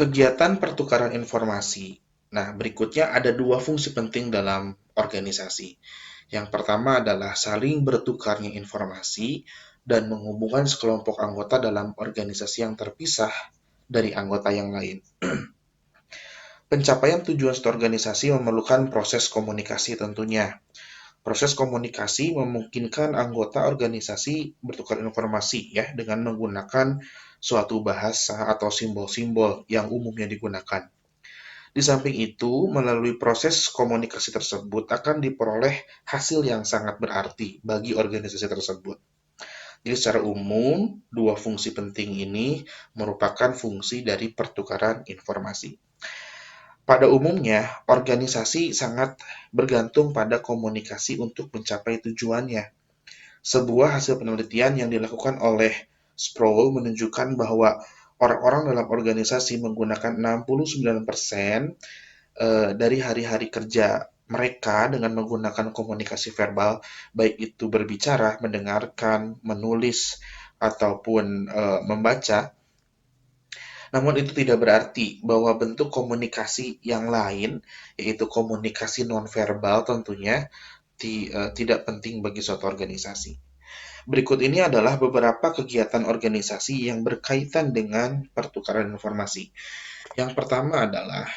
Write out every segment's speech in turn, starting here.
Kegiatan pertukaran informasi. Nah, berikutnya ada dua fungsi penting dalam organisasi. Yang pertama adalah saling bertukarnya informasi dan menghubungkan sekelompok anggota dalam organisasi yang terpisah dari anggota yang lain. Pencapaian tujuan suatu organisasi memerlukan proses komunikasi tentunya. Proses komunikasi memungkinkan anggota organisasi bertukar informasi ya dengan menggunakan suatu bahasa atau simbol-simbol yang umumnya digunakan. Di samping itu, melalui proses komunikasi tersebut akan diperoleh hasil yang sangat berarti bagi organisasi tersebut. Jadi secara umum, dua fungsi penting ini merupakan fungsi dari pertukaran informasi. Pada umumnya, organisasi sangat bergantung pada komunikasi untuk mencapai tujuannya. Sebuah hasil penelitian yang dilakukan oleh Sproul menunjukkan bahwa orang-orang dalam organisasi menggunakan 69% dari hari-hari kerja mereka dengan menggunakan komunikasi verbal, baik itu berbicara, mendengarkan, menulis, ataupun membaca. Namun itu tidak berarti bahwa bentuk komunikasi yang lain, yaitu komunikasi nonverbal tentunya, tidak penting bagi suatu organisasi. Berikut ini adalah beberapa kegiatan organisasi yang berkaitan dengan pertukaran informasi. Yang pertama adalah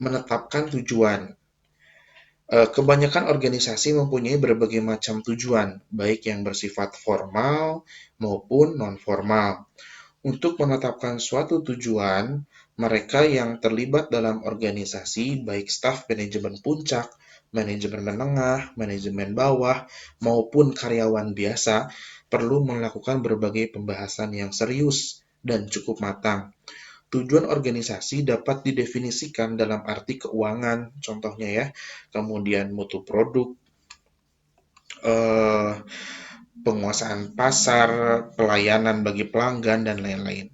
menetapkan tujuan. Kebanyakan organisasi mempunyai berbagai macam tujuan, baik yang bersifat formal maupun non-formal. Untuk menetapkan suatu tujuan, mereka yang terlibat dalam organisasi, baik staf manajemen puncak, manajemen menengah, manajemen bawah, maupun karyawan biasa, perlu melakukan berbagai pembahasan yang serius dan cukup matang. Tujuan organisasi dapat didefinisikan dalam arti keuangan, contohnya ya, kemudian mutu produk, eh, penguasaan pasar, pelayanan bagi pelanggan, dan lain-lain.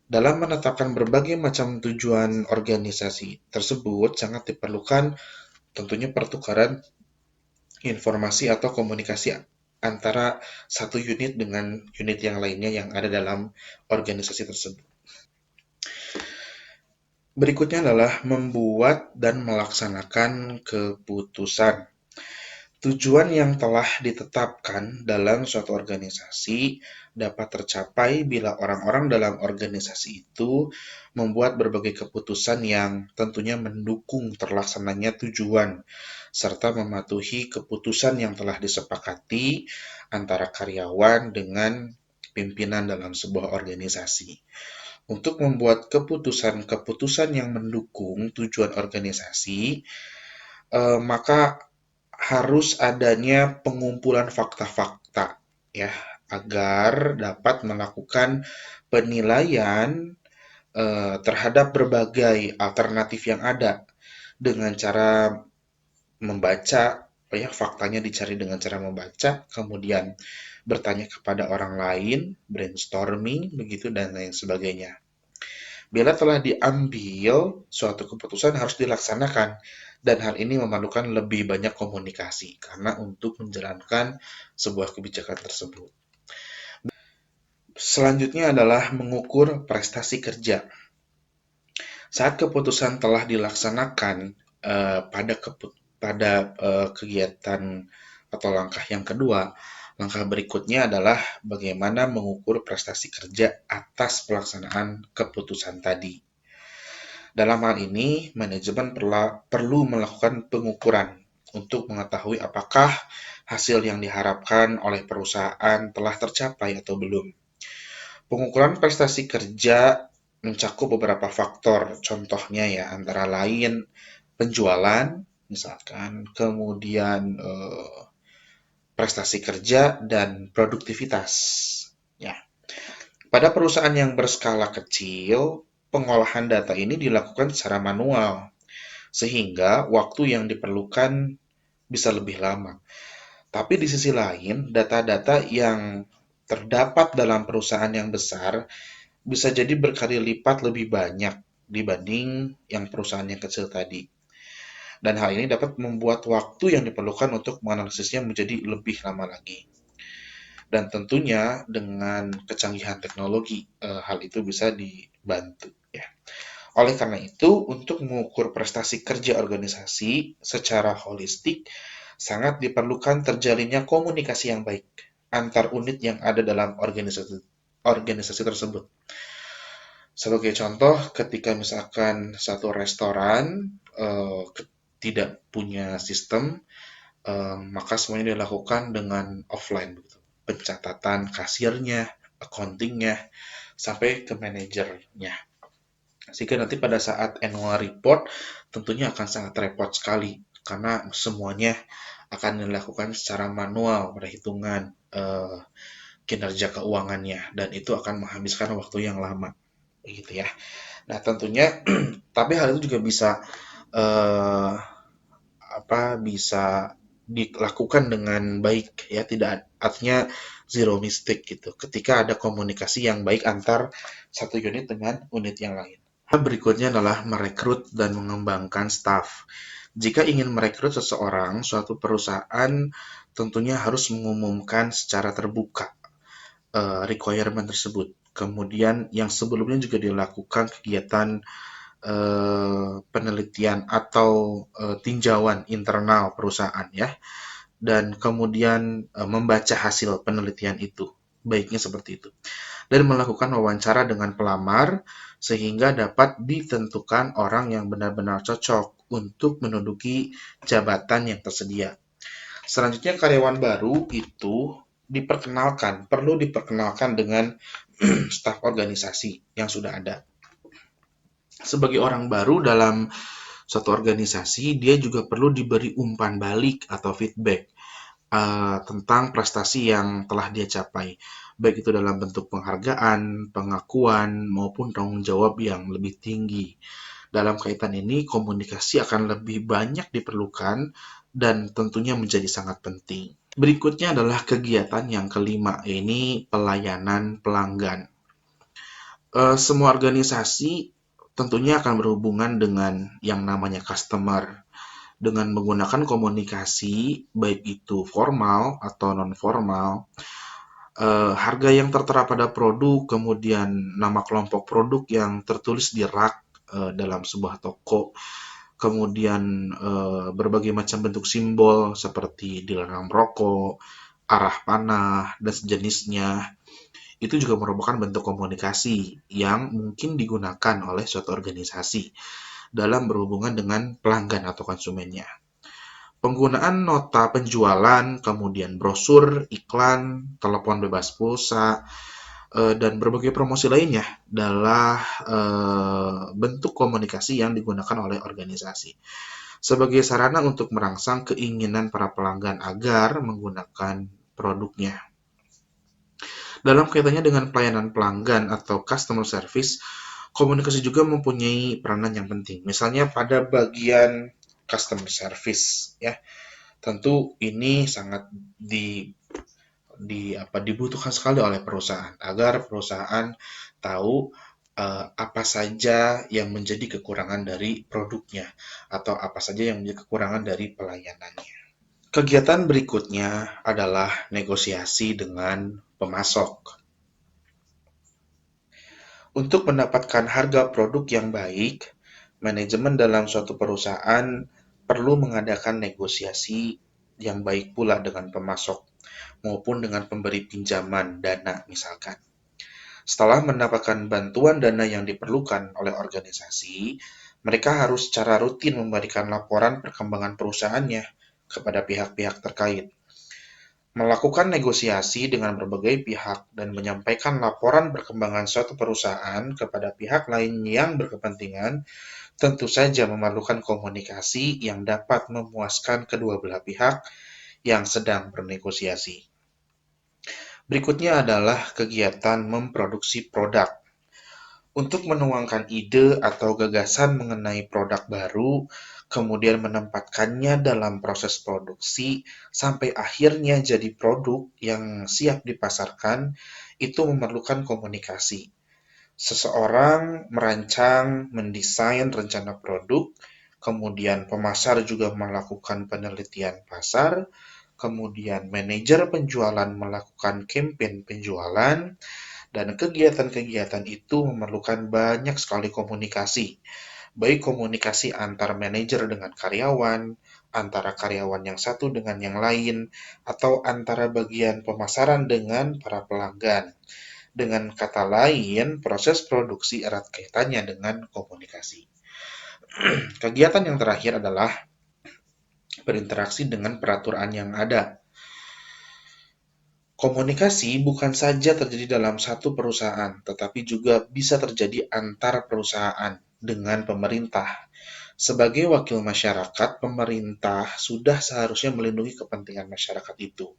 Dalam menetapkan berbagai macam tujuan organisasi tersebut, sangat diperlukan tentunya pertukaran informasi atau komunikasi antara satu unit dengan unit yang lainnya yang ada dalam organisasi tersebut. Berikutnya adalah membuat dan melaksanakan keputusan. Tujuan yang telah ditetapkan dalam suatu organisasi dapat tercapai bila orang-orang dalam organisasi itu membuat berbagai keputusan yang tentunya mendukung terlaksananya tujuan, serta mematuhi keputusan yang telah disepakati antara karyawan dengan pimpinan dalam sebuah organisasi. Untuk membuat keputusan-keputusan yang mendukung tujuan organisasi, maka harus adanya pengumpulan fakta-fakta ya agar dapat melakukan penilaian terhadap berbagai alternatif yang ada dengan cara membaca ya faktanya dicari dengan cara membaca, kemudian bertanya kepada orang lain, brainstorming begitu dan lain sebagainya. Bila telah diambil, suatu keputusan harus dilaksanakan, dan hal ini memerlukan lebih banyak komunikasi karena untuk menjalankan sebuah kebijakan tersebut. Selanjutnya adalah mengukur prestasi kerja. Saat keputusan telah dilaksanakan pada kegiatan atau langkah yang kedua, langkah berikutnya adalah bagaimana mengukur prestasi kerja atas pelaksanaan keputusan tadi. Dalam hal ini, manajemen perlu melakukan pengukuran untuk mengetahui apakah hasil yang diharapkan oleh perusahaan telah tercapai atau belum. Pengukuran prestasi kerja mencakup beberapa faktor, contohnya ya antara lain penjualan, misalkan, kemudian prestasi kerja dan produktivitas. Ya, pada perusahaan yang berskala kecil, pengolahan data ini dilakukan secara manual, sehingga waktu yang diperlukan bisa lebih lama. Tapi di sisi lain, data-data yang terdapat dalam perusahaan yang besar bisa jadi berkali lipat lebih banyak dibanding yang perusahaan yang kecil tadi. Dan hal ini dapat membuat waktu yang diperlukan untuk menganalisisnya menjadi lebih lama lagi. Dan tentunya dengan kecanggihan teknologi, hal itu bisa dibantu ya. Oleh karena itu, untuk mengukur prestasi kerja organisasi secara holistik, sangat diperlukan terjalinnya komunikasi yang baik antar unit yang ada dalam organisasi tersebut. Sebagai contoh, ketika misalkan satu restoran tidak punya sistem, maka semuanya dilakukan dengan offline, begitu. Pencatatan kasirnya, accountingnya, sampai ke manajernya. Sehingga nanti pada saat annual report tentunya akan sangat repot sekali karena semuanya akan dilakukan secara manual perhitungan kinerja keuangannya dan itu akan menghabiskan waktu yang lama gitu ya. Nah, tentunya tapi hal itu juga bisa eh, bisa dilakukan dengan baik ya, tidak artinya zero mistake gitu. Ketika ada komunikasi yang baik antar satu unit dengan unit yang lain. Berikutnya adalah merekrut dan mengembangkan staf. Jika ingin merekrut seseorang, suatu perusahaan tentunya harus mengumumkan secara terbuka requirement tersebut. Kemudian yang sebelumnya juga dilakukan kegiatan penelitian atau tinjauan internal perusahaan ya, dan kemudian membaca hasil penelitian itu, baiknya seperti itu, dan melakukan wawancara dengan pelamar sehingga dapat ditentukan orang yang benar-benar cocok untuk menduduki jabatan yang tersedia. Selanjutnya karyawan baru itu perlu diperkenalkan dengan staf organisasi yang sudah ada. Sebagai orang baru dalam suatu organisasi, dia juga perlu diberi umpan balik atau feedback tentang prestasi yang telah dia capai, baik itu dalam bentuk penghargaan, pengakuan, maupun tanggung jawab yang lebih tinggi. Dalam kaitan ini, komunikasi akan lebih banyak diperlukan dan tentunya menjadi sangat penting. Berikutnya adalah kegiatan yang kelima, ini pelayanan pelanggan. Semua organisasi tentunya akan berhubungan dengan yang namanya customer dengan menggunakan komunikasi baik itu formal atau non formal, harga yang tertera pada produk, kemudian nama kelompok produk yang tertulis di rak dalam sebuah toko, kemudian berbagai macam bentuk simbol seperti dilarang merokok, arah panah, dan sejenisnya. Itu juga merupakan bentuk komunikasi yang mungkin digunakan oleh suatu organisasi dalam berhubungan dengan pelanggan atau konsumennya. Penggunaan nota penjualan, kemudian brosur, iklan, telepon bebas pulsa, dan berbagai promosi lainnya adalah bentuk komunikasi yang digunakan oleh organisasi sebagai sarana untuk merangsang keinginan para pelanggan agar menggunakan produknya. Dalam kaitannya dengan pelayanan pelanggan atau customer service, komunikasi juga mempunyai peranan yang penting. Misalnya pada bagian customer service ya, tentu ini sangat dibutuhkan sekali oleh perusahaan agar perusahaan tahu apa saja yang menjadi kekurangan dari produknya atau apa saja yang menjadi kekurangan dari pelayanannya. Kegiatan berikutnya adalah negosiasi dengan pemasok. Untuk mendapatkan harga produk yang baik, manajemen dalam suatu perusahaan perlu mengadakan negosiasi yang baik pula dengan pemasok maupun dengan pemberi pinjaman dana misalkan. Setelah mendapatkan bantuan dana yang diperlukan oleh organisasi, mereka harus secara rutin memberikan laporan perkembangan perusahaannya kepada pihak-pihak terkait. Melakukan negosiasi dengan berbagai pihak dan menyampaikan laporan perkembangan suatu perusahaan kepada pihak lain yang berkepentingan tentu saja memerlukan komunikasi yang dapat memuaskan kedua belah pihak yang sedang bernegosiasi. Berikutnya adalah kegiatan memproduksi produk. Untuk menuangkan ide atau gagasan mengenai produk baru, kemudian menempatkannya dalam proses produksi sampai akhirnya jadi produk yang siap dipasarkan, itu memerlukan komunikasi. Seseorang merancang, mendesain rencana produk, kemudian pemasar juga melakukan penelitian pasar, kemudian manajer penjualan melakukan campaign penjualan, Dan kegiatan-kegiatan itu memerlukan banyak sekali komunikasi, baik komunikasi antar manajer dengan karyawan, antara karyawan yang satu dengan yang lain, atau antara bagian pemasaran dengan para pelanggan. Dengan kata lain, proses produksi erat kaitannya dengan komunikasi. Kegiatan yang terakhir adalah berinteraksi dengan peraturan yang ada. Komunikasi bukan saja terjadi dalam satu perusahaan, tetapi juga bisa terjadi antar perusahaan dengan pemerintah. Sebagai wakil masyarakat, pemerintah sudah seharusnya melindungi kepentingan masyarakat itu.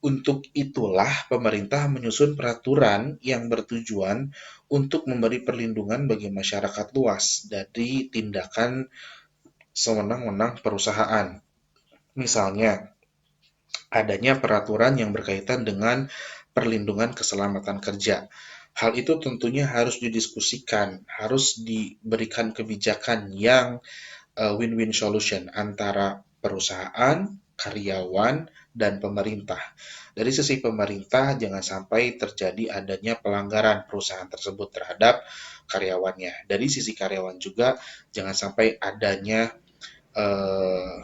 Untuk itulah pemerintah menyusun peraturan yang bertujuan untuk memberi perlindungan bagi masyarakat luas dari tindakan sewenang-wenang perusahaan. Misalnya, adanya peraturan yang berkaitan dengan perlindungan keselamatan kerja. Hal itu tentunya harus didiskusikan, harus diberikan kebijakan yang win-win solution antara perusahaan, karyawan, dan pemerintah. Dari sisi pemerintah, jangan sampai terjadi adanya pelanggaran perusahaan tersebut terhadap karyawannya. Dari sisi karyawan juga, jangan sampai adanya eh,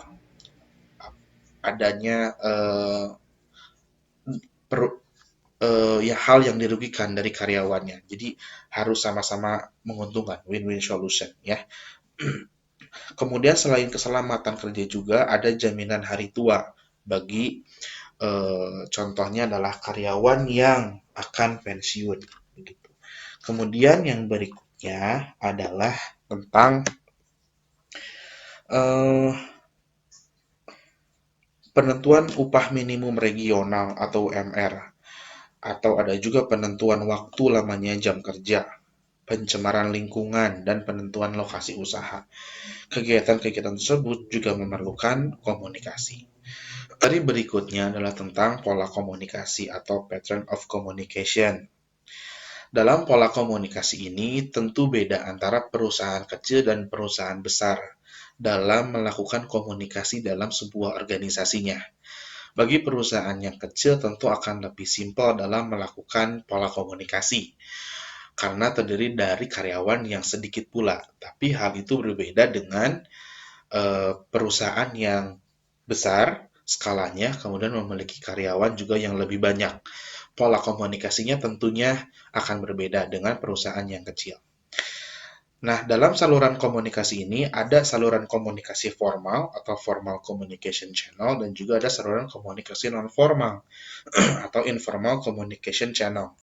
adanya per, ya hal yang dirugikan dari karyawannya. Jadi harus sama-sama menguntungkan, win-win solution ya. Kemudian selain keselamatan kerja juga ada jaminan hari tua bagi contohnya adalah karyawan yang akan pensiun begitu. Kemudian yang berikutnya adalah tentang eh, penentuan upah minimum regional atau UMR, atau ada juga penentuan waktu lamanya jam kerja, pencemaran lingkungan, dan penentuan lokasi usaha. Kegiatan-kegiatan tersebut juga memerlukan komunikasi. Tadi berikutnya adalah tentang pola komunikasi atau pattern of communication. Dalam pola komunikasi ini tentu beda antara perusahaan kecil dan perusahaan besar dalam melakukan komunikasi dalam sebuah organisasinya. Bagi perusahaan yang kecil tentu akan lebih simpel dalam melakukan pola komunikasi karena terdiri dari karyawan yang sedikit pula. Tapi hal itu berbeda dengan perusahaan yang besar skalanya, kemudian memiliki karyawan juga yang lebih banyak. Pola komunikasinya tentunya akan berbeda dengan perusahaan yang kecil. Nah, dalam saluran komunikasi ini ada saluran komunikasi formal atau formal communication channel dan juga ada saluran komunikasi non formal atau informal communication channel.